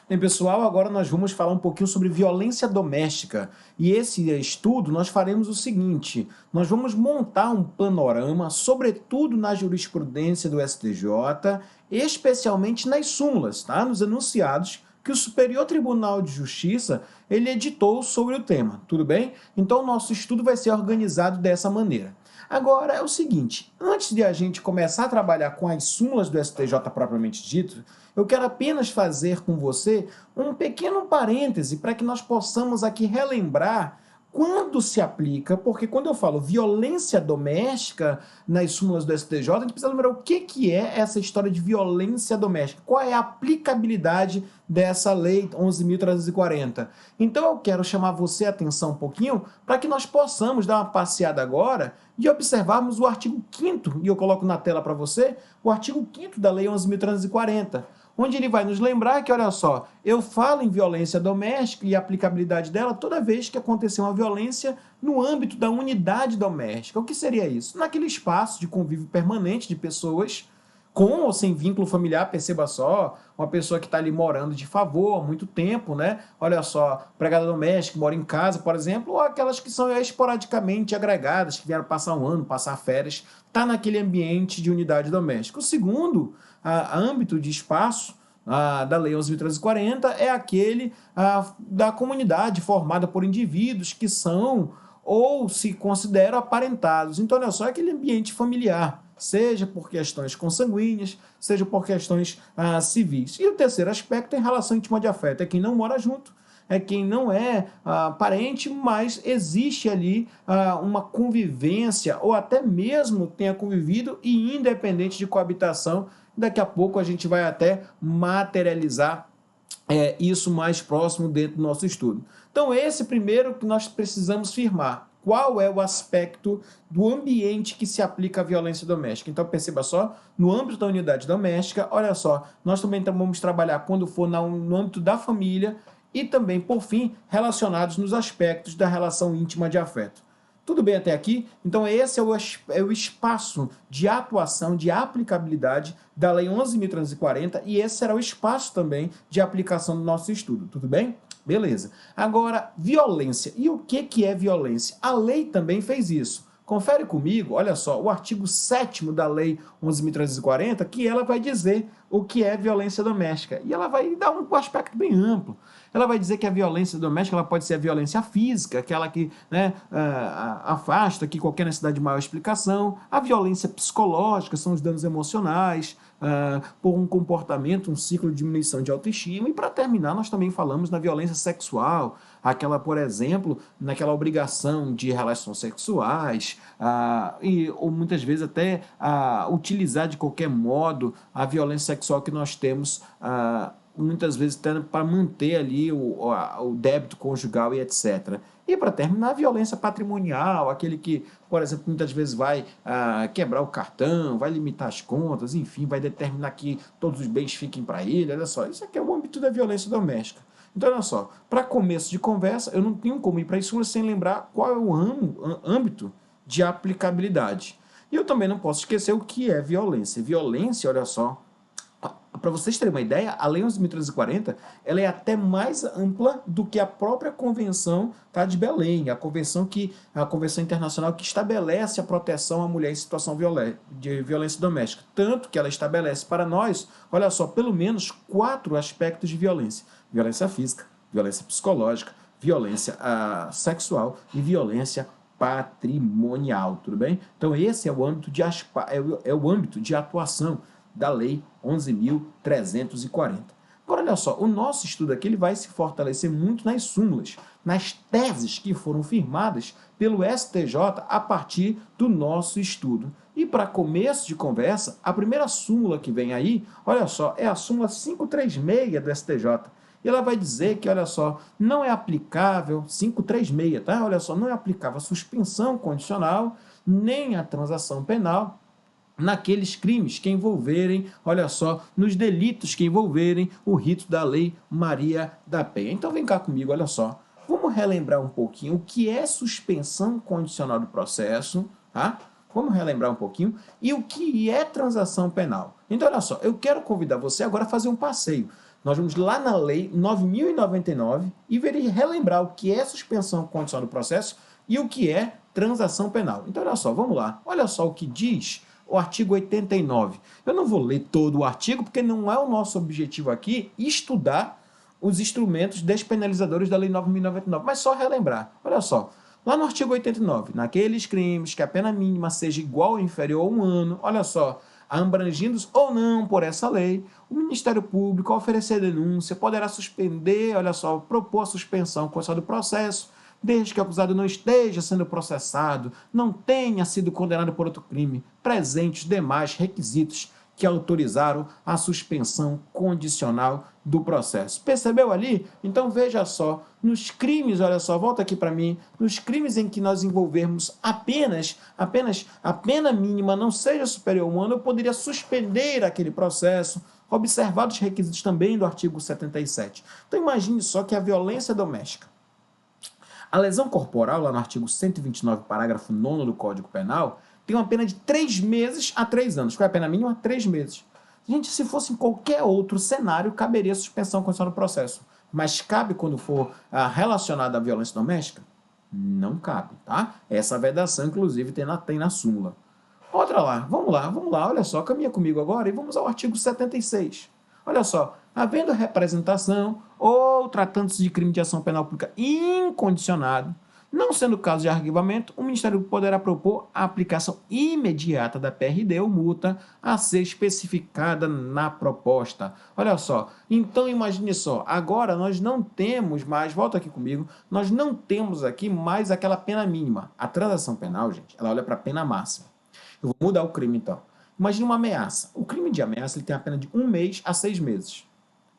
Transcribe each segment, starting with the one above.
Bem, pessoal, agora nós vamos falar um pouquinho sobre violência doméstica. E esse estudo nós faremos o seguinte: nós vamos montar um panorama, sobretudo na jurisprudência do STJ, especialmente nas súmulas, tá? Nos enunciados que o Superior Tribunal de Justiça ele editou sobre o tema, tudo bem? Então, o nosso estudo vai ser organizado dessa maneira. Agora é o seguinte, antes de a gente começar a trabalhar com as súmulas do STJ propriamente dito, eu quero apenas fazer com você um pequeno parêntese para que nós possamos aqui relembrar quando se aplica, porque quando eu falo violência doméstica nas súmulas do STJ, a gente precisa lembrar o que é essa história de violência doméstica, qual é a aplicabilidade dessa lei 11.340. Então eu quero chamar você a atenção um pouquinho para que nós possamos dar uma passeada agora e observarmos o artigo 5º, e eu coloco na tela para você, o artigo 5º da lei 11.340, onde ele vai nos lembrar que, olha só, eu falo em violência doméstica e a aplicabilidade dela toda vez que acontecer uma violência no âmbito da unidade doméstica. O que seria isso? Naquele espaço de convívio permanente de pessoas com ou sem vínculo familiar, perceba só, uma pessoa que está ali morando de favor há muito tempo, né? Olha só, empregada doméstica, mora em casa, por exemplo, ou aquelas que são esporadicamente agregadas, que vieram passar um ano, passar férias, está naquele ambiente de unidade doméstica. O segundo âmbito de espaço da Lei 11.340 é aquele da comunidade formada por indivíduos que são ou se consideram aparentados. Então, olha só, é aquele ambiente familiar, seja por questões consanguíneas, seja por questões civis. E o terceiro aspecto é em relação íntima de afeto, é quem não mora junto, é quem não é parente, mas existe ali uma convivência, ou até mesmo tenha convivido e independente de coabitação. Daqui a pouco a gente vai até materializar isso mais próximo dentro do nosso estudo. Então, esse primeiro que nós precisamos firmar. Qual é o aspecto do ambiente que se aplica à violência doméstica? Então, perceba só, no âmbito da unidade doméstica, olha só, nós também vamos trabalhar quando for no âmbito da família e também, por fim, relacionados nos aspectos da relação íntima de afeto. Tudo bem até aqui? Então, esse é o espaço de atuação, de aplicabilidade da Lei 11.340 e esse será o espaço também de aplicação do nosso estudo. Tudo bem? Beleza. Agora, violência. E o que é violência? A lei também fez isso. Confere comigo, olha só, o artigo 7º da Lei 11.340, que ela vai dizer o que é violência doméstica. E ela vai dar um aspecto bem amplo. Ela vai dizer que a violência doméstica ela pode ser a violência física, aquela que afasta aqui qualquer necessidade de maior explicação. A violência psicológica são os danos emocionais, por um comportamento, um ciclo de diminuição de autoestima. E para terminar, nós também falamos na violência sexual, aquela, por exemplo, naquela obrigação de relações sexuais, ou muitas vezes até utilizar de qualquer modo a violência sexual que nós temos, muitas vezes para manter ali o débito conjugal e etc. E para terminar, a violência patrimonial, aquele que, por exemplo, muitas vezes vai quebrar o cartão, vai limitar as contas, enfim, vai determinar que todos os bens fiquem para ele. Olha só, isso aqui é o âmbito da violência doméstica. Então, olha só, para começo de conversa, eu não tenho como ir para isso sem lembrar qual é o âmbito de aplicabilidade. E eu também não posso esquecer o que é violência. Violência, olha só, para vocês terem uma ideia, a Lei 11.340 ela é até mais ampla do que a própria Convenção de Belém, a Convenção Internacional que estabelece a proteção à mulher em situação de violência doméstica. Tanto que ela estabelece para nós, olha só, pelo menos 4 aspectos de violência. Violência física, violência psicológica, violência sexual e violência patrimonial, tudo bem? Então esse é o âmbito de atuação da Lei 11.340. Agora, olha só, o nosso estudo aqui ele vai se fortalecer muito nas súmulas, nas teses que foram firmadas pelo STJ a partir do nosso estudo. E para começo de conversa, a primeira súmula que vem aí, olha só, é a súmula 536 do STJ. E ela vai dizer que, olha só, não é aplicável, 536, tá? Olha só, não é aplicável a suspensão condicional, nem a transação penal, naqueles crimes que envolverem, olha só, nos delitos que envolverem o rito da Lei Maria da Penha. Então vem cá comigo, olha só, vamos relembrar um pouquinho o que é suspensão condicional do processo, tá? Vamos relembrar um pouquinho e o que é transação penal. Então olha só, eu quero convidar você agora a fazer um passeio. Nós vamos lá na Lei 9.099 e relembrar o que é suspensão condicional do processo e o que é transação penal. Então, olha só, vamos lá. Olha só o que diz o artigo 89. Eu não vou ler todo o artigo, porque não é o nosso objetivo aqui estudar os instrumentos despenalizadores da Lei 9.099, mas só relembrar. Olha só, lá no artigo 89, naqueles crimes que a pena mínima seja igual ou inferior a 1 ano, olha só, abrangidos ou não por essa lei, o Ministério Público, ao oferecer denúncia, poderá suspender, olha só, propor a suspensão condicional do processo, desde que o acusado não esteja sendo processado, não tenha sido condenado por outro crime, presentes demais requisitos que autorizaram a suspensão condicional do processo. Percebeu ali? Então veja só, nos crimes, olha só, volta aqui para mim, nos crimes em que nós envolvermos apenas a pena mínima não seja superior a 1 ano, eu poderia suspender aquele processo, observados os requisitos também do artigo 77. Então imagine só que a violência doméstica, a lesão corporal, lá no artigo 129, parágrafo 9º do Código Penal, tem uma pena de 3 meses a 3 anos. Qual é a pena mínima? 3 meses. Gente, se fosse em qualquer outro cenário, caberia suspensão condicional do processo. Mas cabe quando for relacionado à violência doméstica? Não cabe, tá? Essa vedação, inclusive, tem na súmula. Outra lá, vamos lá, olha só, caminha comigo agora e vamos ao artigo 76. Olha só, havendo representação ou tratando-se de crime de ação penal pública incondicionado, não sendo caso de arquivamento, o Ministério poderá propor a aplicação imediata da PRD ou multa a ser especificada na proposta. Olha só, então imagine só, agora nós não temos mais, volta aqui comigo, nós não temos aqui mais aquela pena mínima. A transação penal, gente, ela olha para a pena máxima. Eu vou mudar o crime então. Imagine uma ameaça. O crime de ameaça ele tem a pena de 1 mês a 6 meses.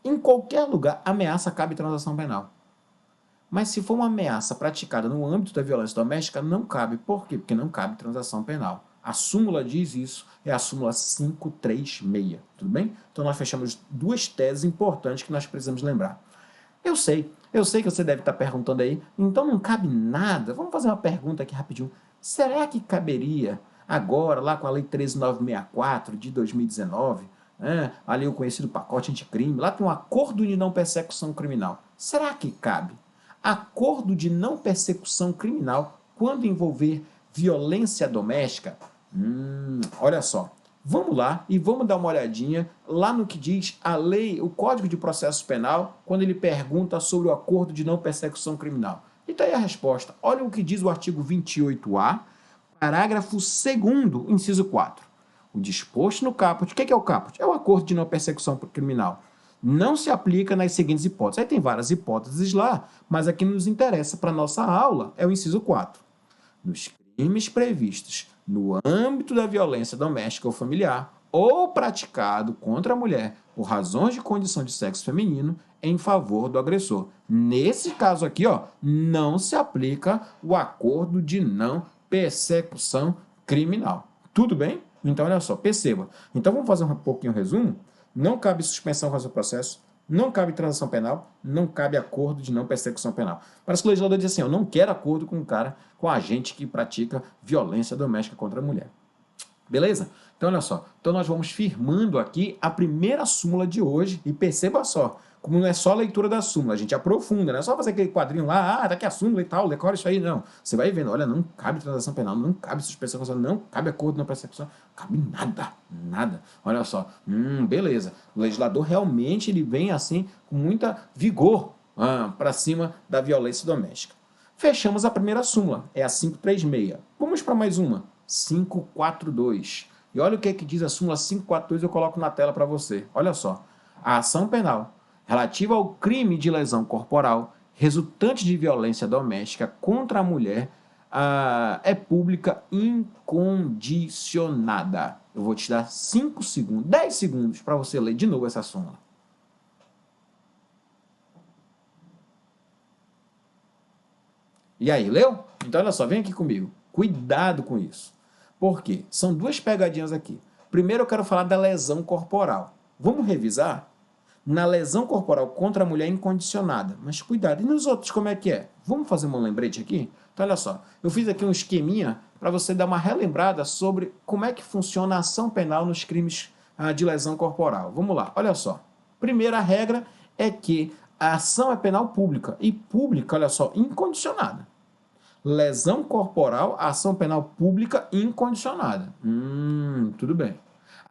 Em qualquer lugar, ameaça cabe transação penal. Mas se for uma ameaça praticada no âmbito da violência doméstica, não cabe. Por quê? Porque não cabe transação penal. A súmula diz isso, é a súmula 536, tudo bem? Então nós fechamos 2 teses importantes que nós precisamos lembrar. Eu sei que você deve estar perguntando aí, então não cabe nada? Vamos fazer uma pergunta aqui rapidinho. Será que caberia agora, lá com a Lei 13.964 de 2019, ali o conhecido pacote anticrime, lá tem um acordo de não persecução criminal. Será que cabe? Acordo de não persecução criminal quando envolver violência doméstica? Olha só, vamos lá e vamos dar uma olhadinha lá no que diz a lei, o Código de Processo Penal, quando ele pergunta sobre o acordo de não persecução criminal. E está aí a resposta. Olha o que diz o artigo 28A, parágrafo 2º, inciso 4. O disposto no caput, o que é o caput? É o acordo de não persecução criminal. Não se aplica nas seguintes hipóteses. Aí tem várias hipóteses lá, mas a que nos interessa para a nossa aula é o inciso 4. Nos crimes previstos no âmbito da violência doméstica ou familiar ou praticado contra a mulher por razões de condição de sexo feminino em favor do agressor. Nesse caso aqui, não se aplica o acordo de não persecução criminal. Tudo bem? Então, olha só, perceba. Então, vamos fazer um pouquinho o resumo. Não cabe suspensão com o processo, não cabe transação penal, não cabe acordo de não persecução penal. Parece que o legislador diz assim, eu não quero acordo com com a gente que pratica violência doméstica contra a mulher. Beleza? Então, olha só. Então, nós vamos firmando aqui a primeira súmula de hoje e perceba só, como não é só a leitura da súmula, a gente aprofunda, não é só fazer aquele quadrinho lá, tá aqui a súmula e tal, decora isso aí, não. Você vai vendo, olha, não cabe transação penal, não cabe suspensão, não cabe acordo de não persecução, cabe nada. Olha só, beleza. O legislador realmente ele vem assim com muita vigor para cima da violência doméstica. Fechamos a primeira súmula, é a 536. Vamos para mais uma, 542. E olha o que diz a súmula 542, eu coloco na tela para você. Olha só, a ação penal relativa ao crime de lesão corporal resultante de violência doméstica contra a mulher é pública incondicionada. Eu vou te dar 5 segundos, 10 segundos para você ler de novo essa súmula. E aí, leu? Então, olha só, vem aqui comigo. Cuidado com isso. Por quê? São 2 pegadinhas aqui. Primeiro, eu quero falar da lesão corporal. Vamos revisar? Na lesão corporal contra a mulher incondicionada. Mas cuidado, e nos outros como é que é? Vamos fazer um lembrete aqui? Então, olha só, eu fiz aqui um esqueminha para você dar uma relembrada sobre como é que funciona a ação penal nos crimes de lesão corporal. Vamos lá, olha só. Primeira regra é que a ação é penal pública. E pública, olha só, incondicionada. Lesão corporal, ação penal pública incondicionada. Tudo bem.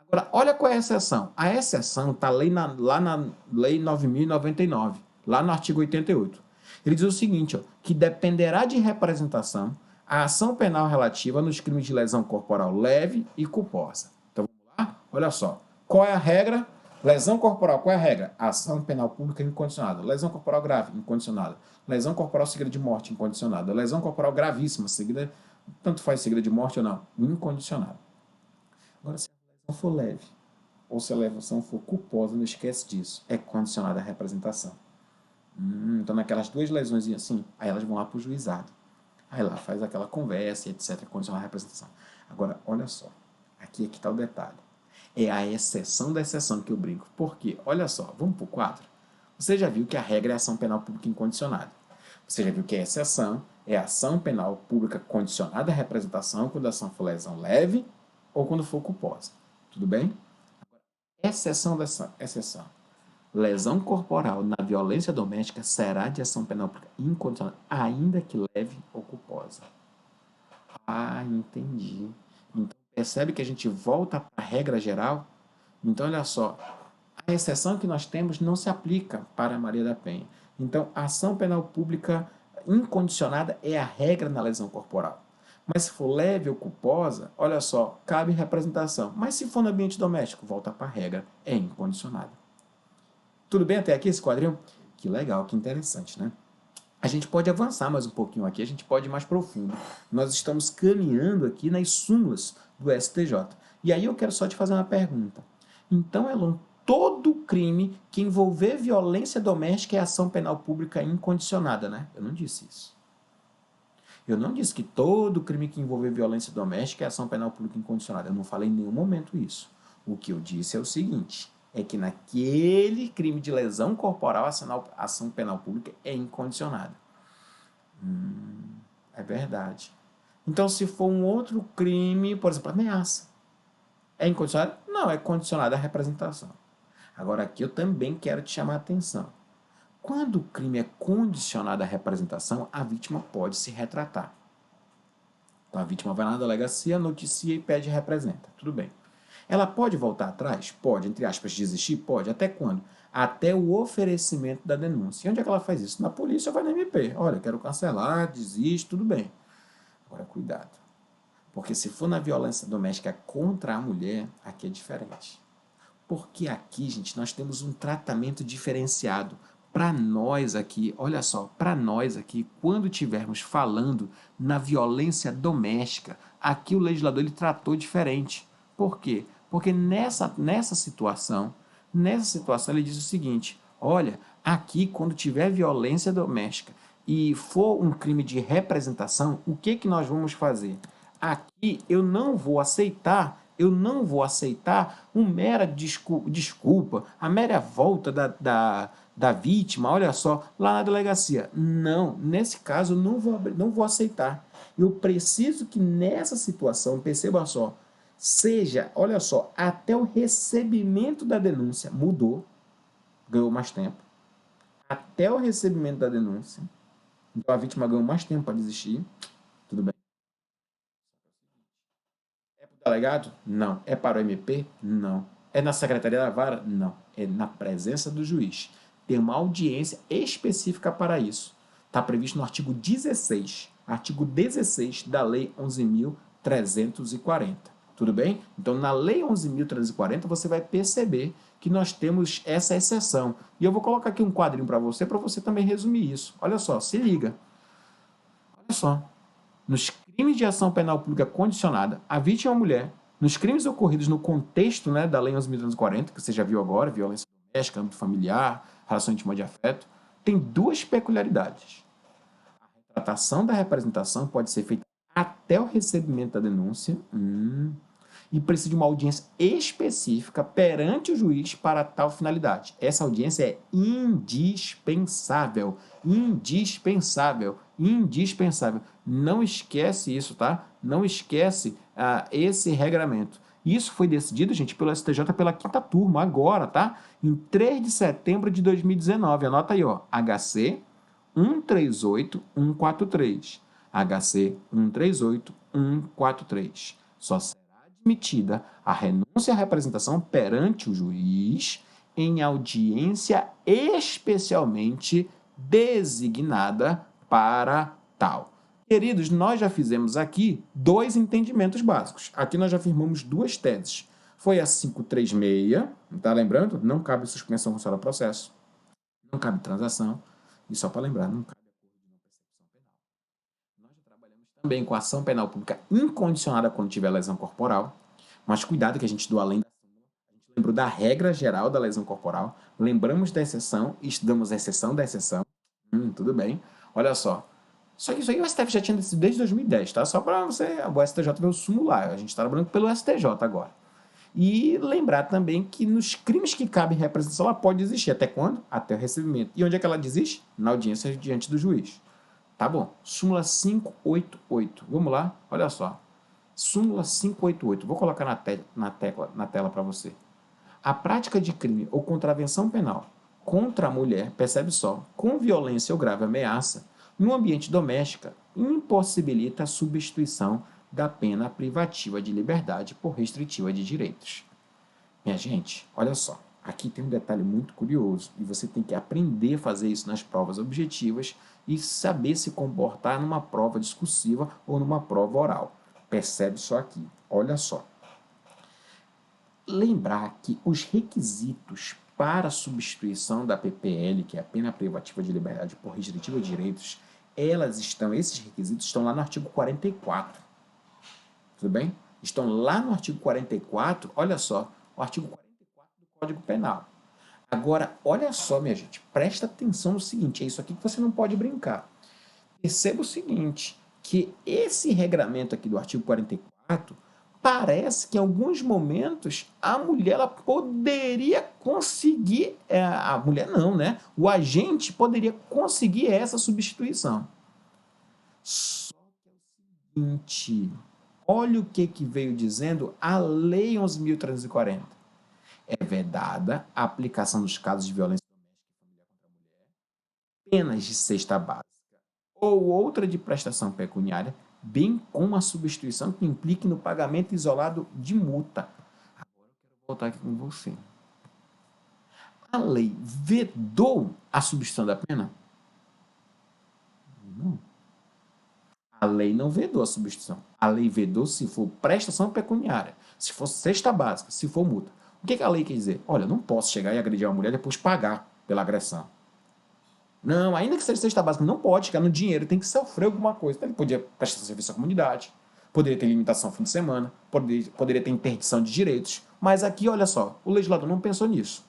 Agora, olha qual é a exceção. A exceção está lá na Lei 9.099, lá no artigo 88. Ele diz o seguinte, ó, que dependerá de representação a ação penal relativa nos crimes de lesão corporal leve e culposa. Então, vamos lá? Olha só. Qual é a regra? Lesão corporal, qual é a regra? Ação penal pública incondicionada. Lesão corporal grave, incondicionada. Lesão corporal seguida de morte, incondicionada. Lesão corporal gravíssima, seguida, tanto faz seguida de morte ou não, incondicionada. Agora, se a lesão for leve, ou se a lesão for culposa, não esquece disso, é condicionada à representação. Então, naquelas duas lesões assim, aí elas vão lá para o juizado. Aí lá faz aquela conversa, etc., condicionada à representação. Agora, olha só, aqui é que está o detalhe. É a exceção da exceção que eu brinco. Por quê? Olha só, vamos para o quadro. Você já viu que a regra é ação penal pública incondicionada. Você já viu que a exceção é ação penal pública condicionada à representação quando a ação for lesão leve ou quando for culposa. Tudo bem? Exceção dessa exceção. Lesão corporal na violência doméstica será de ação penal pública incondicionada, ainda que leve ou culposa. Entendi. Então, percebe que a gente volta para a regra geral? Então, olha só, a exceção que nós temos não se aplica para Maria da Penha. Então, a ação penal pública incondicionada é a regra na lesão corporal. Mas se for leve ou culposa, olha só, cabe representação. Mas se for no ambiente doméstico, volta para a regra, é incondicionada. Tudo bem até aqui esse quadrinho? Que legal, que interessante, né? A gente pode avançar mais um pouquinho aqui, a gente pode ir mais profundo. Nós estamos caminhando aqui nas súmulas do STJ. E aí eu quero só te fazer uma pergunta. Então, Elon, todo crime que envolver violência doméstica é ação penal pública incondicionada, né? Eu não disse isso. Eu não disse que todo crime que envolver violência doméstica é ação penal pública incondicionada. Eu não falei em nenhum momento isso. O que eu disse é o seguinte, é que naquele crime de lesão corporal a ação penal pública é incondicionada. É verdade. Então, se for um outro crime, por exemplo, ameaça, é incondicionada? Não, é condicionada à representação. Agora, aqui eu também quero te chamar a atenção. Quando o crime é condicionado à representação, a vítima pode se retratar. Então, a vítima vai lá na delegacia, noticia e pede representa. Tudo bem. Ela pode voltar atrás? Pode, entre aspas, desistir? Pode. Até quando? Até o oferecimento da denúncia. E onde é que ela faz isso? Na polícia ou vai na MP. Olha, quero cancelar, desisto, tudo bem. Agora, cuidado. Porque se for na violência doméstica contra a mulher, aqui é diferente. Porque aqui, gente, nós temos um tratamento diferenciado. Para nós aqui, olha só, para nós aqui, quando estivermos falando na violência doméstica, aqui o legislador ele tratou diferente. Por quê? Porque nessa situação ele diz o seguinte, olha, aqui quando tiver violência doméstica e for um crime de representação, o que nós vamos fazer? Aqui eu não vou aceitar uma mera desculpa, a mera volta da vítima, olha só, lá na delegacia. Não, nesse caso eu não vou aceitar. Eu preciso que nessa situação, perceba só, seja, olha só, até o recebimento da denúncia mudou, ganhou mais tempo, até o recebimento da denúncia, então a vítima ganhou mais tempo para desistir, tudo bem. É para o delegado? Não. É para o MP? Não. É na secretaria da vara? Não. É na presença do juiz. Tem uma audiência específica para isso. Está previsto no artigo 16 da Lei 11.340. Tudo bem? Então, na Lei 11.340, você vai perceber que nós temos essa exceção. E eu vou colocar aqui um quadrinho para você também resumir isso. Olha só, se liga. Olha só. Nos crimes de ação penal pública condicionada, a vítima é a mulher. Nos crimes ocorridos no contexto, né, da Lei 11.340, que você já viu agora, violência doméstica, âmbito familiar, relação íntima de afeto, tem duas peculiaridades. A retratação da representação pode ser feita até o recebimento da denúncia e precisa de uma audiência específica perante o juiz para tal finalidade. Essa audiência é indispensável. Indispensável. Indispensável. Não esquece isso, tá? Não esquece esse regramento. E isso foi decidido, gente, pelo STJ pela quinta turma, agora, tá? Em 3 de setembro de 2019. Anota aí, ó. HC 138143. HC 138143. Só será admitida a renúncia à representação perante o juiz em audiência especialmente designada para tal. Queridos, nós já fizemos aqui 2 entendimentos básicos. Aqui nós já firmamos 2 teses. Foi a 536, tá lembrando? Não cabe suspensão condicional ao processo, não cabe transação, e só para lembrar, não cabe acordo de não persecução penal. Nós já trabalhamos também com ação penal pública incondicionada quando tiver lesão corporal, mas cuidado que a gente do além da súmula, a gente lembrou da regra geral da lesão corporal, lembramos da exceção e estudamos a exceção da exceção. Tudo bem. Olha só, só que isso aí o STF já tinha decidido desde 2010, tá? Só para você, o STJ veio simular. A gente está trabalhando pelo STJ agora. E lembrar também que nos crimes que cabem representação, ela pode existir. Até quando? Até o recebimento. E onde é que ela desiste? Na audiência diante do juiz. Tá bom. Súmula 588. Vamos lá? Olha só. Súmula 588. Vou colocar na tela para você. A prática de crime ou contravenção penal contra a mulher, percebe só, com violência ou grave ameaça, no ambiente doméstico, impossibilita a substituição da pena privativa de liberdade por restritiva de direitos. Minha gente, olha só, aqui tem um detalhe muito curioso e você tem que aprender a fazer isso nas provas objetivas e saber se comportar numa prova discursiva ou numa prova oral. Percebe só aqui, olha só. Lembrar que os requisitos para a substituição da PPL, que é a pena privativa de liberdade por restritiva de direitos, esses requisitos estão lá no artigo 44. Tudo bem? Estão lá no artigo 44, olha só, o artigo 44 do Código Penal. Agora, olha só, minha gente, presta atenção no seguinte, é isso aqui que você não pode brincar. Perceba o seguinte, que esse regramento aqui do artigo 44 parece que em alguns momentos a mulher ela poderia conseguir, a mulher não, né? O agente poderia conseguir essa substituição. Só que é o seguinte, olha o que veio dizendo a Lei 11.340. É vedada a aplicação dos casos de violência doméstica e familiar contra a mulher, penas de cesta básica ou outra de prestação pecuniária, bem como a substituição que implique no pagamento isolado de multa. Agora eu quero voltar aqui com você. A lei vedou a substituição da pena? Não. A lei não vedou a substituição. A lei vedou se for prestação pecuniária, se for cesta básica, se for multa. O que a lei quer dizer? Olha, eu não posso chegar e agredir uma mulher e depois pagar pela agressão. Não, ainda que seja cesta básica, não pode ficar no dinheiro, tem que sofrer alguma coisa. Então, ele podia prestar serviço à comunidade, poderia ter limitação no fim de semana, poderia ter interdição de direitos. Mas aqui, olha só, o legislador não pensou nisso.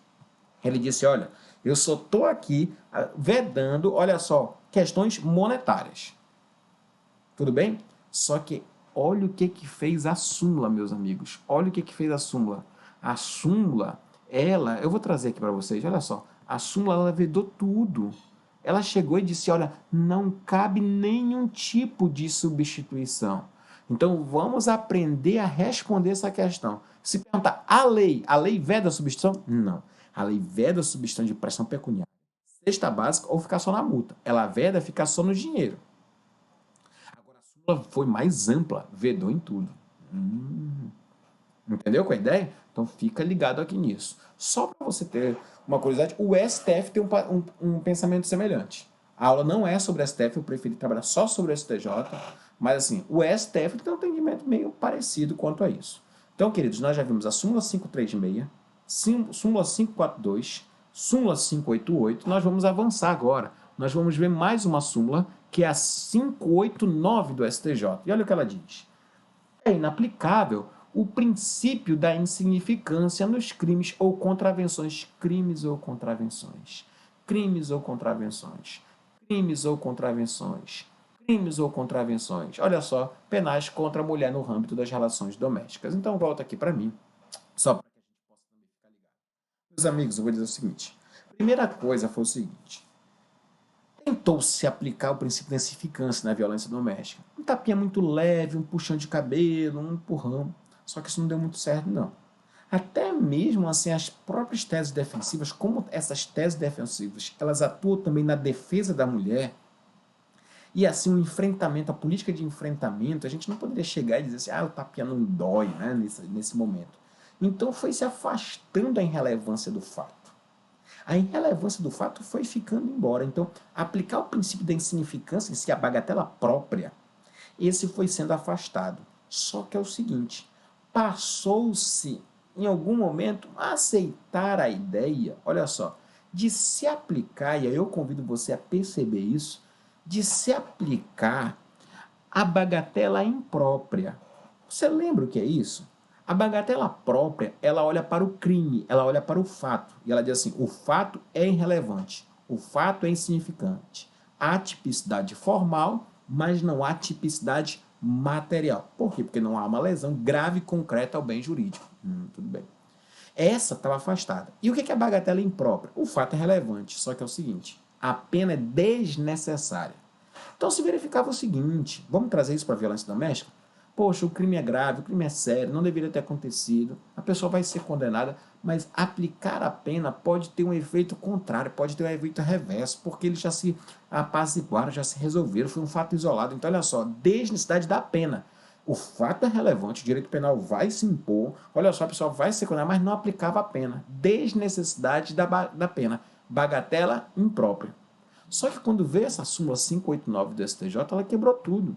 Ele disse, olha, eu só estou aqui vedando, olha só, questões monetárias. Tudo bem? Só que olha o que fez a súmula, meus amigos. Olha o que fez a súmula. A súmula, eu vou trazer aqui para vocês, olha só. A súmula, ela vedou tudo. Ela chegou e disse, olha, não cabe nenhum tipo de substituição. Então, vamos aprender a responder essa questão. Se perguntar, a lei veda a substituição? Não. A lei veda a substituição de prestação pecuniária, cesta básica ou ficar só na multa. Ela veda ficar só no dinheiro. Agora, a súmula foi mais ampla, vedou em tudo. Entendeu com a ideia? Então, fica ligado aqui nisso. Só para você ter uma curiosidade, o STF tem um pensamento semelhante. A aula não é sobre o STF, eu preferi trabalhar só sobre o STJ, mas assim, o STF tem um entendimento meio parecido quanto a isso. Então, queridos, nós já vimos a súmula 536, súmula 542, súmula 588, nós vamos avançar agora. Nós vamos ver mais uma súmula, que é a 589 do STJ. E olha o que ela diz. É inaplicável o princípio da insignificância nos crimes ou contravenções. Crimes ou contravenções. Crimes ou contravenções. Crimes ou contravenções. Crimes ou contravenções. Olha só, penais contra a mulher no âmbito das relações domésticas. Então, volta aqui para mim, só para que a gente possa também ficar ligado. Meus amigos, eu vou dizer o seguinte. A primeira coisa foi o seguinte. Tentou-se aplicar o princípio da insignificância na violência doméstica. Um tapinha muito leve, um puxão de cabelo, um empurrão. Só que isso não deu muito certo, não. Até mesmo assim, as próprias teses defensivas, como essas teses defensivas, elas atuam também na defesa da mulher, e assim o enfrentamento, a política de enfrentamento, a gente não poderia chegar e dizer assim, o tapinha não dói, né, nesse momento. Então foi se afastando a irrelevância do fato. A irrelevância do fato foi ficando embora. Então, aplicar o princípio da insignificância, em si, a bagatela própria, esse foi sendo afastado. Só que é o seguinte, passou-se, em algum momento, a aceitar a ideia, olha só, de se aplicar, e aí eu convido você a perceber isso, de se aplicar a bagatela imprópria. Você lembra o que é isso? A bagatela própria, ela olha para o crime, ela olha para o fato, e ela diz assim, o fato é irrelevante, o fato é insignificante. Há tipicidade formal, mas não há tipicidade material. Por quê? Porque não há uma lesão grave e concreta ao bem jurídico. Tudo bem. Essa estava afastada. E o que é a bagatela imprópria? O fato é relevante, só que é o seguinte, a pena é desnecessária. Então se verificava o seguinte, vamos trazer isso para a violência doméstica? Poxa, o crime é grave, o crime é sério, não deveria ter acontecido, a pessoa vai ser condenada, mas aplicar a pena pode ter um efeito contrário, pode ter um efeito reverso, porque eles já se apaziguaram, já se resolveram, foi um fato isolado. Então, olha só, desnecessidade da pena. O fato é relevante, o direito penal vai se impor, olha só, a pessoa vai ser condenada, mas não aplicava a pena. Desnecessidade da pena. Bagatela imprópria. Só que quando veio essa súmula 589 do STJ, ela quebrou tudo.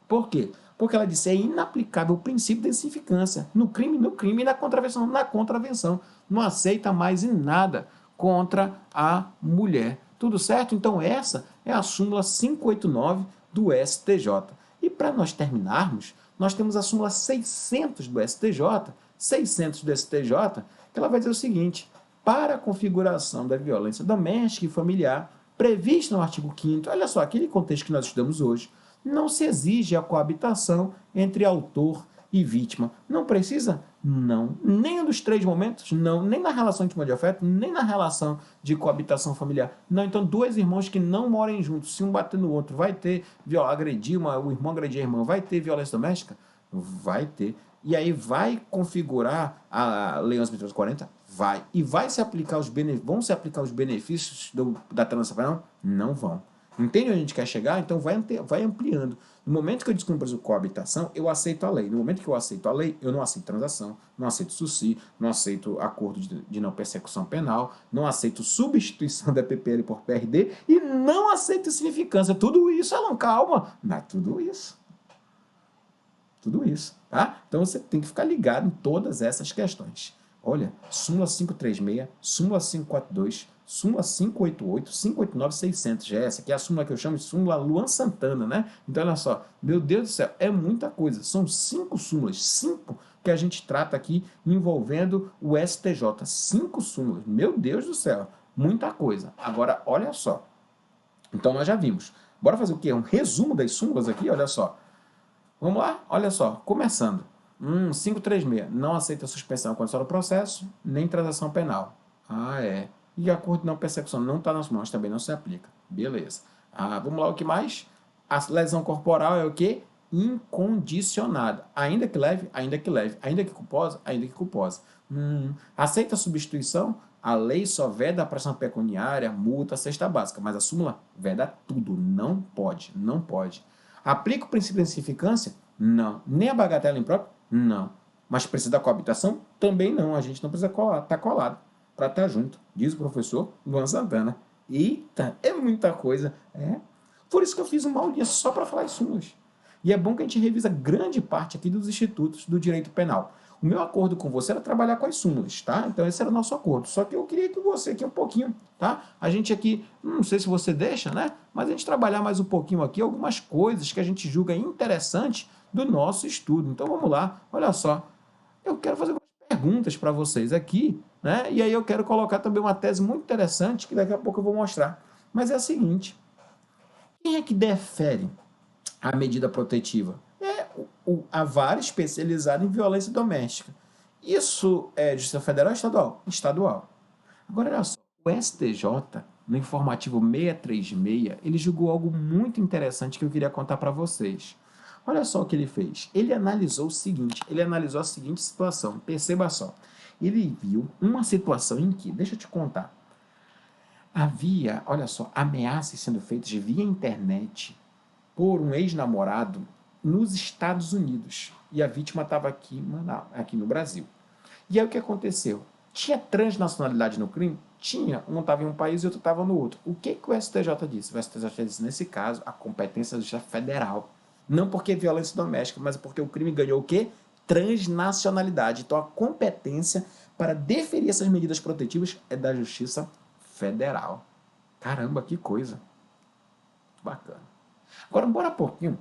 Por quê? Porque ela disse é inaplicável o princípio da insignificância. No crime, e na contravenção, na contravenção. Não aceita mais em nada contra a mulher. Tudo certo? Então essa é a súmula 589 do STJ. E para nós terminarmos, nós temos a súmula 600 do STJ, 600 do STJ, que ela vai dizer o seguinte, para a configuração da violência doméstica e familiar, prevista no artigo 5º, olha só, aquele contexto que nós estudamos hoje, não se exige a coabitação entre autor e vítima. Não precisa? Não. Nem dos três momentos? Não. Nem na relação íntima de afeto, nem na relação de coabitação familiar. Não. Então, dois irmãos que não morem juntos, se um bater no outro, vai ter, o irmão agredir a irmã, vai ter violência doméstica? Vai ter. E aí vai configurar a Lei 11.340? Vai. E vão se aplicar os benefícios da transação penal? Não vão. Entende onde a gente quer chegar? Então vai ampliando. No momento que eu descumpro a coabitação, eu aceito a lei. No momento que eu aceito a lei, eu não aceito transação, não aceito SUSI, não aceito acordo de não persecução penal, não aceito substituição da PPL por PRD e não aceito insignificância. Tudo isso, Alan, calma. Não é tudo isso. Tudo isso, tá? Então você tem que ficar ligado em todas essas questões. Olha, súmula 536, súmula 542, súmula 588, 589, 600. Essa aqui é a súmula que eu chamo de súmula Luan Santana, né? Então, olha só, meu Deus do céu, é muita coisa. São 5 súmulas, 5 que a gente trata aqui envolvendo o STJ. 5 súmulas, meu Deus do céu, muita coisa. Agora, olha só. Então, nós já vimos. Bora fazer o quê? Um resumo das súmulas aqui, olha só. Vamos lá? Olha só, começando. 536. Não aceita suspensão condicional do processo, nem transação penal. É. E acordo de não persecução não está nas mãos, também não se aplica. Beleza. Vamos lá, o que mais? A lesão corporal é o quê? Incondicionada. Ainda que leve, ainda que leve. Ainda que culposa, ainda que culposa. Aceita a substituição? A lei só veda a pressão pecuniária, multa, cesta básica, mas a súmula veda tudo. Não pode, não pode. Aplica o princípio da insignificância? Não. Nem a bagatela imprópria? Não. Mas precisa da coabitação? Também não. A gente não precisa estar colado para estar junto, diz o professor Luan Santana. Eita, é muita coisa. Por isso que eu fiz uma aulinha só para falar isso hoje. E é bom que a gente revisa grande parte aqui dos institutos do direito penal. O meu acordo com você era trabalhar com as súmulas, tá? Então esse era o nosso acordo. Só que eu queria que você aqui um pouquinho, tá? A gente aqui, não sei se você deixa, né? Mas a gente trabalhar mais um pouquinho aqui, algumas coisas que a gente julga interessante do nosso estudo. Então vamos lá, olha só. Eu quero fazer algumas perguntas para vocês aqui, né? E aí eu quero colocar também uma tese muito interessante que daqui a pouco eu vou mostrar. Mas é a seguinte, quem é que defere a medida protetiva? A vara especializada em violência doméstica. Isso é Justiça Federal ou estadual? Estadual. Agora, olha só, o STJ, no informativo 636, ele julgou algo muito interessante que eu queria contar para vocês. Olha só o que ele fez. Ele analisou o seguinte, ele analisou a seguinte situação. Perceba só. Ele viu uma situação em que, deixa eu te contar, havia, olha só, ameaças sendo feitas via internet por um ex-namorado nos Estados Unidos. E a vítima estava aqui, aqui no Brasil. E aí o que aconteceu? Tinha transnacionalidade no crime? Tinha. Um estava em um país e outro estava no outro. O que o STJ disse? O STJ disse, nesse caso, a competência é da federal. Não porque é violência doméstica, mas porque o crime ganhou o quê? Transnacionalidade. Então a competência para deferir essas medidas protetivas é da Justiça Federal. Caramba, que coisa. Bacana. Agora, bora um pouquinho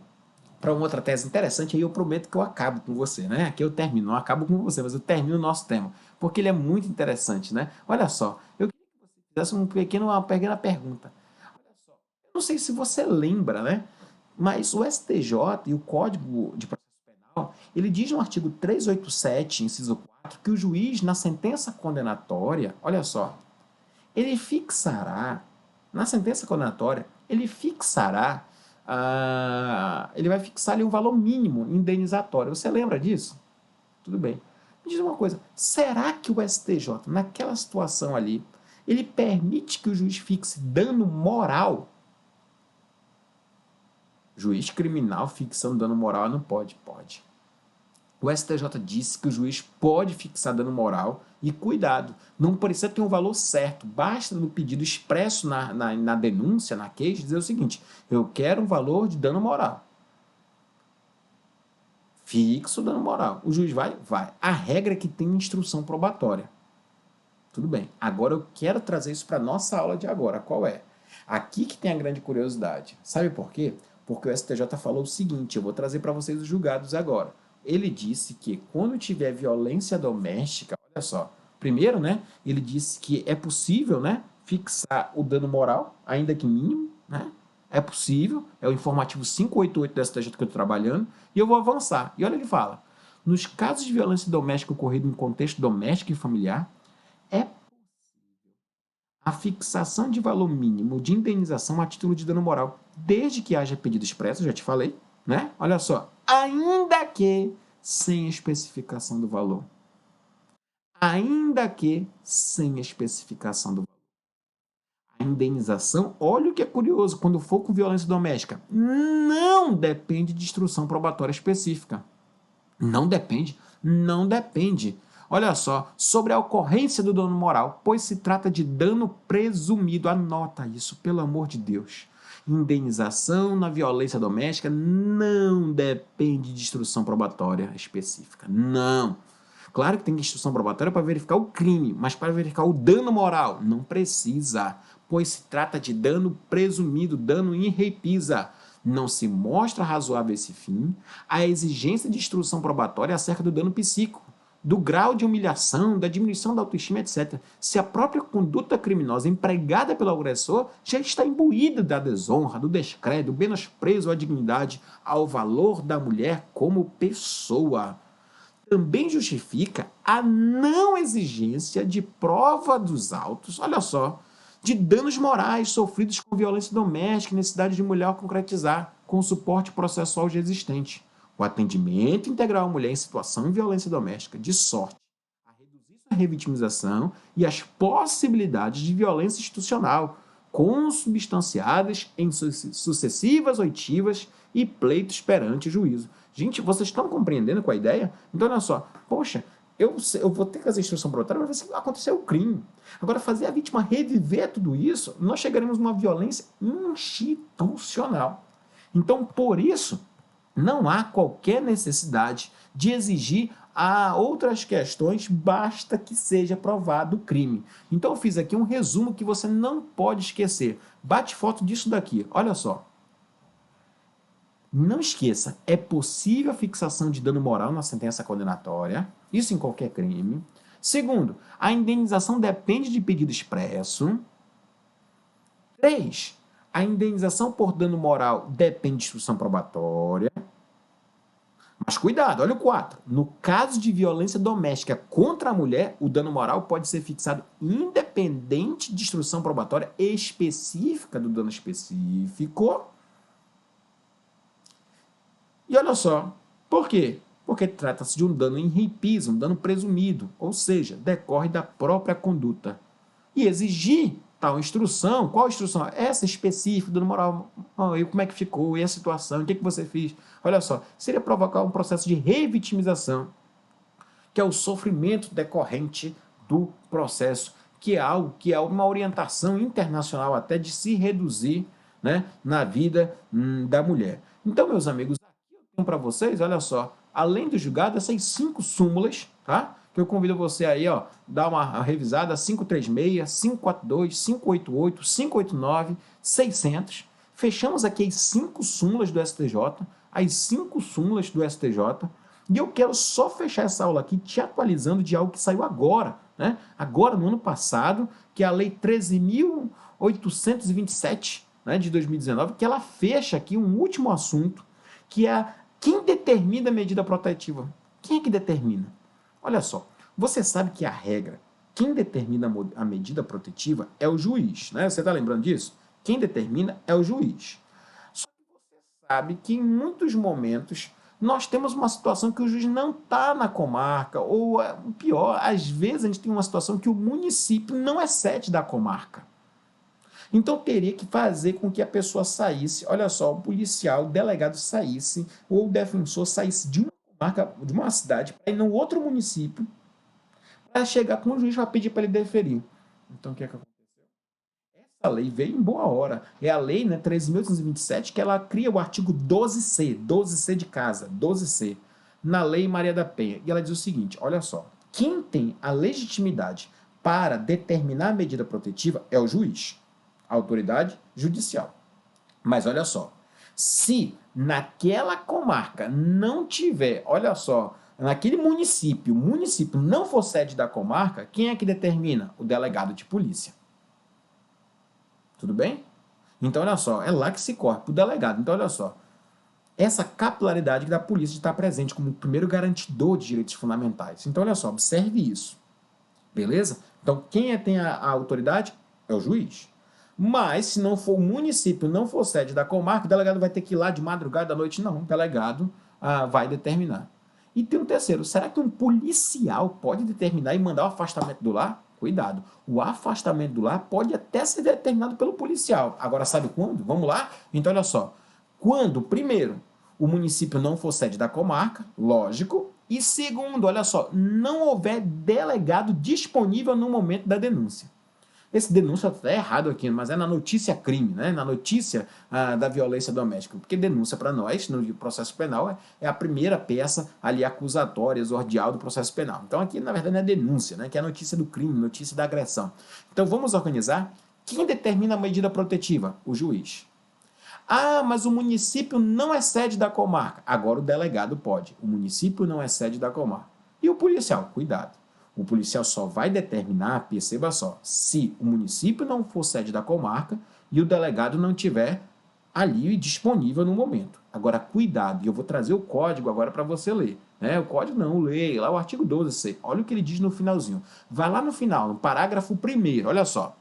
para uma outra tese interessante, aí eu prometo que eu acabo com você, né? Aqui eu termino, não acabo com você, mas eu termino o nosso tema, porque ele é muito interessante, né? Olha só, eu queria que você fizesse uma pequena pergunta. Olha só, eu não sei se você lembra, né? Mas o STJ e o Código de Processo Penal, ele diz no artigo 387, inciso 4, que o juiz, na sentença condenatória, olha só, ele fixará, na sentença condenatória, ele vai fixar ali um valor mínimo indenizatório. Você lembra disso? Tudo bem. Me diz uma coisa, será que o STJ, naquela situação ali, ele permite que o juiz fixe dano moral? Juiz criminal fixando dano moral não pode? Pode. O STJ disse que o juiz pode fixar dano moral e, cuidado, não precisa ter um valor certo, basta no pedido expresso na denúncia, na queixa, dizer o seguinte, eu quero um valor de dano moral. Fixo o dano moral. O juiz vai? Vai. A regra é que tem instrução probatória. Tudo bem. Agora eu quero trazer isso para a nossa aula de agora. Qual é? Aqui que tem a grande curiosidade. Sabe por quê? Porque o STJ falou o seguinte, eu vou trazer para vocês os julgados agora. Ele disse que quando tiver violência doméstica, olha só, primeiro, né, ele disse que é possível, né, fixar o dano moral, ainda que mínimo, né, é possível, é o informativo 588 do STJ que eu estou trabalhando, e eu vou avançar. E olha, ele fala, nos casos de violência doméstica ocorrido em contexto doméstico e familiar, é a fixação de valor mínimo de indenização a título de dano moral, desde que haja pedido expresso, já te falei, né? Olha só, ainda que sem especificação do valor. Ainda que sem especificação do valor. A indenização, olha o que é curioso, quando for com violência doméstica, não depende de instrução probatória específica. Não depende, não depende. Olha só, sobre a ocorrência do dano moral, pois se trata de dano presumido. Anota isso, pelo amor de Deus. Indenização na violência doméstica não depende de instrução probatória específica. Não. Claro que tem instrução probatória para verificar o crime, mas para verificar o dano moral, não precisa, pois se trata de dano presumido, dano in repisa. Não se mostra razoável esse fim, a exigência de instrução probatória acerca do dano psíquico, do grau de humilhação, da diminuição da autoestima, etc. Se a própria conduta criminosa empregada pelo agressor já está imbuída da desonra, do descrédito, do menosprezo à dignidade, ao valor da mulher como pessoa. Também justifica a não exigência de prova dos autos, olha só, de danos morais sofridos com violência doméstica e necessidade de mulher concretizar com o suporte processual já existente. O atendimento integral à mulher em situação de violência doméstica, de sorte a reduzir sua revitimização e as possibilidades de violência institucional, consubstanciadas em sucessivas oitivas e pleitos perante o juízo. Gente, vocês estão compreendendo com a ideia? Então, olha só, poxa, eu vou ter que fazer instrução probatória para ver se aconteceu o crime. Agora, fazer a vítima reviver tudo isso, nós chegaremos numa violência institucional. Então, por isso, não há qualquer necessidade de exigir outras questões, basta que seja provado o crime. Então, eu fiz aqui um resumo que você não pode esquecer. Bate foto disso daqui, olha só. Não esqueça, é possível a fixação de dano moral na sentença condenatória, isso em qualquer crime. Segundo, a indenização depende de pedido expresso. 3. A indenização por dano moral depende de instrução probatória. Mas cuidado, olha o 4. No caso de violência doméstica contra a mulher, o dano moral pode ser fixado independente de instrução probatória específica do dano específico. E olha só, por quê? Porque trata-se de um dano em reipiso, um dano presumido, ou seja, decorre da própria conduta. E exigir tal instrução, qual instrução? Essa específica, dando moral, e como é que ficou, e a situação, o que você fez? Olha só, seria provocar um processo de revitimização, que é o sofrimento decorrente do processo, que é algo que é uma orientação internacional até de se reduzir, né, na vida da mulher. Então, meus amigos, aqui eu tenho para vocês, olha só, além do julgado, essas 5 súmulas, tá? Que eu convido você aí, ó, dar uma revisada, 536, 542, 588, 589, 600. Fechamos aqui as 5 súmulas do STJ, as 5 súmulas do STJ, e eu quero só fechar essa aula aqui te atualizando de algo que saiu agora, né? Agora, no ano passado, que é a Lei 13.827, né, de 2019, que ela fecha aqui um último assunto, que é quem determina a medida protetiva. Quem é que determina? Olha só, você sabe que a regra, quem determina a medida protetiva é o juiz, né? Você está lembrando disso? Quem determina é o juiz. Só que você sabe que em muitos momentos nós temos uma situação que o juiz não está na comarca, ou pior, às vezes a gente tem uma situação que o município não é sede da comarca. Então teria que fazer com que a pessoa saísse, olha só, o policial, o delegado saísse, ou o defensor saísse de uma comarca, de uma cidade, para ir no outro município, para chegar com o juiz para pedir para ele deferir. Então o que é que aconteceu? Essa lei veio em boa hora. É a lei, né, 13.827, que ela cria o artigo 12C, 12C de casa, 12C, na Lei Maria da Penha. E ela diz o seguinte, olha só, quem tem a legitimidade para determinar a medida protetiva é o juiz, a autoridade judicial. Mas olha só, se naquela comarca não tiver, olha só, naquele município, o município não for sede da comarca, quem é que determina? O delegado de polícia. Tudo bem? Então, olha só, é lá que se corre, para o delegado. Então, olha só, essa capilaridade da polícia de estar presente como o primeiro garantidor de direitos fundamentais. Então, olha só, observe isso. Beleza? Então, quem tem a autoridade é o juiz. Mas, se não for o município, não for sede da comarca, o delegado vai ter que ir lá de madrugada, à noite, não. O delegado vai determinar. E tem um terceiro, será que um policial pode determinar e mandar o afastamento do lar? Cuidado, o afastamento do lar pode até ser determinado pelo policial. Agora, sabe quando? Vamos lá? Então, olha só. Quando, primeiro, o município não for sede da comarca, lógico, e segundo, olha só, não houver delegado disponível no momento da denúncia. Esse denúncia está errado aqui, mas é na notícia crime, né? Na notícia da violência doméstica. Porque denúncia para nós, no processo penal, é a primeira peça ali acusatória, exordial do processo penal. Então aqui, na verdade, não é denúncia, né? Que é a notícia do crime, notícia da agressão. Então vamos organizar. Quem determina a medida protetiva? O juiz. Ah, mas o município não é sede da comarca. Agora o delegado pode. O município não é sede da comarca. E o policial? Cuidado. O policial só vai determinar, perceba só, se o município não for sede da comarca e o delegado não tiver ali disponível no momento. Agora, cuidado, e eu vou trazer o código agora para você ler. Né? O código não, leia lá o artigo 12C. Olha o que ele diz no finalzinho. Vai lá no final, no parágrafo 1º, olha só.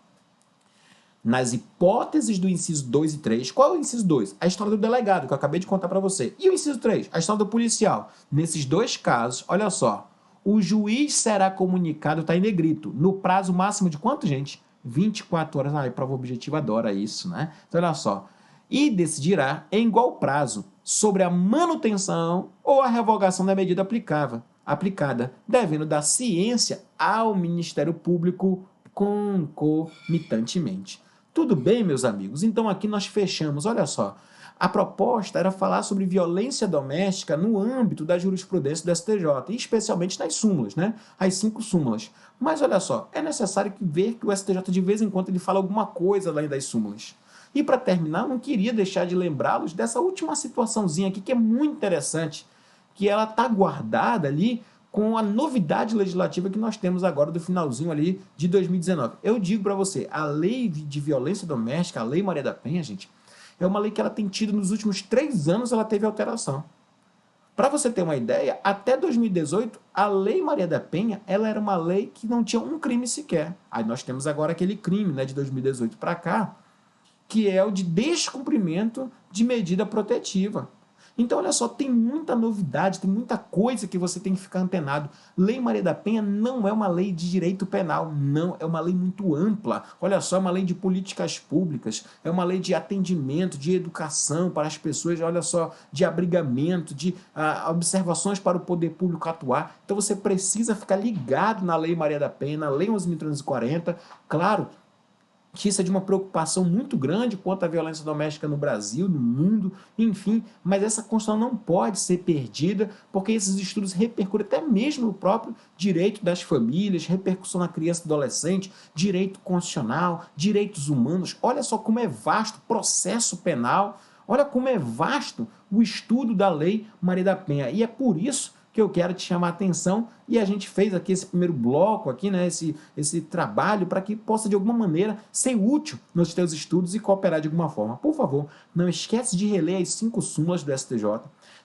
Nas hipóteses do inciso 2 e 3, qual é o inciso 2? A história do delegado, que eu acabei de contar para você. E o inciso 3? A história do policial. Nesses dois casos, olha só, o juiz será comunicado, está em negrito, no prazo máximo de quanto, gente? 24 horas. A prova objetiva adora isso, né? Então, olha só. E decidirá, em igual prazo, sobre a manutenção ou a revogação da medida aplicada, devendo dar ciência ao Ministério Público concomitantemente. Tudo bem, meus amigos? Então aqui nós fechamos. Olha só, a proposta era falar sobre violência doméstica no âmbito da jurisprudência do STJ, e especialmente nas súmulas, né? As 5 súmulas. Mas olha só, é necessário ver que o STJ de vez em quando ele fala alguma coisa além das súmulas. E para terminar, eu não queria deixar de lembrá-los dessa última situaçãozinha aqui, que é muito interessante, que ela está guardada ali com a novidade legislativa que nós temos agora do finalzinho ali de 2019. Eu digo para você, a lei de violência doméstica, a Lei Maria da Penha, gente, é uma lei que ela tem tido nos últimos 3 anos, ela teve alteração. Para você ter uma ideia, até 2018, a Lei Maria da Penha, ela era uma lei que não tinha um crime sequer. Aí nós temos agora aquele crime, né, de 2018 para cá, que é o de descumprimento de medida protetiva. Então, olha só, tem muita novidade, tem muita coisa que você tem que ficar antenado. Lei Maria da Penha não é uma lei de direito penal, não, é uma lei muito ampla. Olha só, é uma lei de políticas públicas, é uma lei de atendimento, de educação para as pessoas, olha só, de abrigamento, de observações para o poder público atuar. Então você precisa ficar ligado na Lei Maria da Penha, na Lei 11.340, claro, que isso é de uma preocupação muito grande quanto à violência doméstica no Brasil, no mundo, enfim, mas essa Constituição não pode ser perdida, porque esses estudos repercutem até mesmo no próprio direito das famílias, repercussão na criança e adolescente, direito constitucional, direitos humanos. Olha só como é vasto o processo penal, olha como é vasto o estudo da Lei Maria da Penha, e é por isso que eu quero te chamar a atenção, e a gente fez aqui esse primeiro bloco, aqui, né, esse trabalho, para que possa de alguma maneira ser útil nos teus estudos e cooperar de alguma forma. Por favor, não esquece de reler as 5 súmulas do STJ.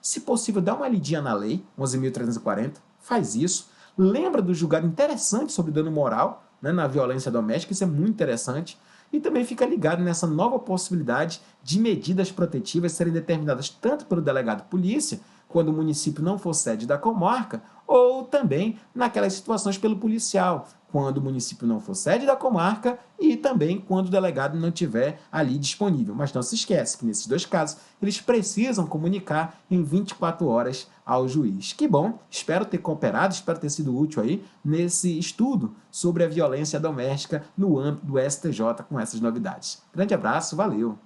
Se possível, dá uma lidinha na lei 11.340, faz isso. Lembra do julgado interessante sobre dano moral, né, na violência doméstica, isso é muito interessante. E também fica ligado nessa nova possibilidade de medidas protetivas serem determinadas tanto pelo delegado de polícia, quando o município não for sede da comarca, ou também naquelas situações pelo policial, quando o município não for sede da comarca e também quando o delegado não estiver ali disponível. Mas não se esquece que nesses 2 casos eles precisam comunicar em 24 horas ao juiz. Que bom, espero ter cooperado, espero ter sido útil aí nesse estudo sobre a violência doméstica no âmbito do STJ com essas novidades. Grande abraço, valeu!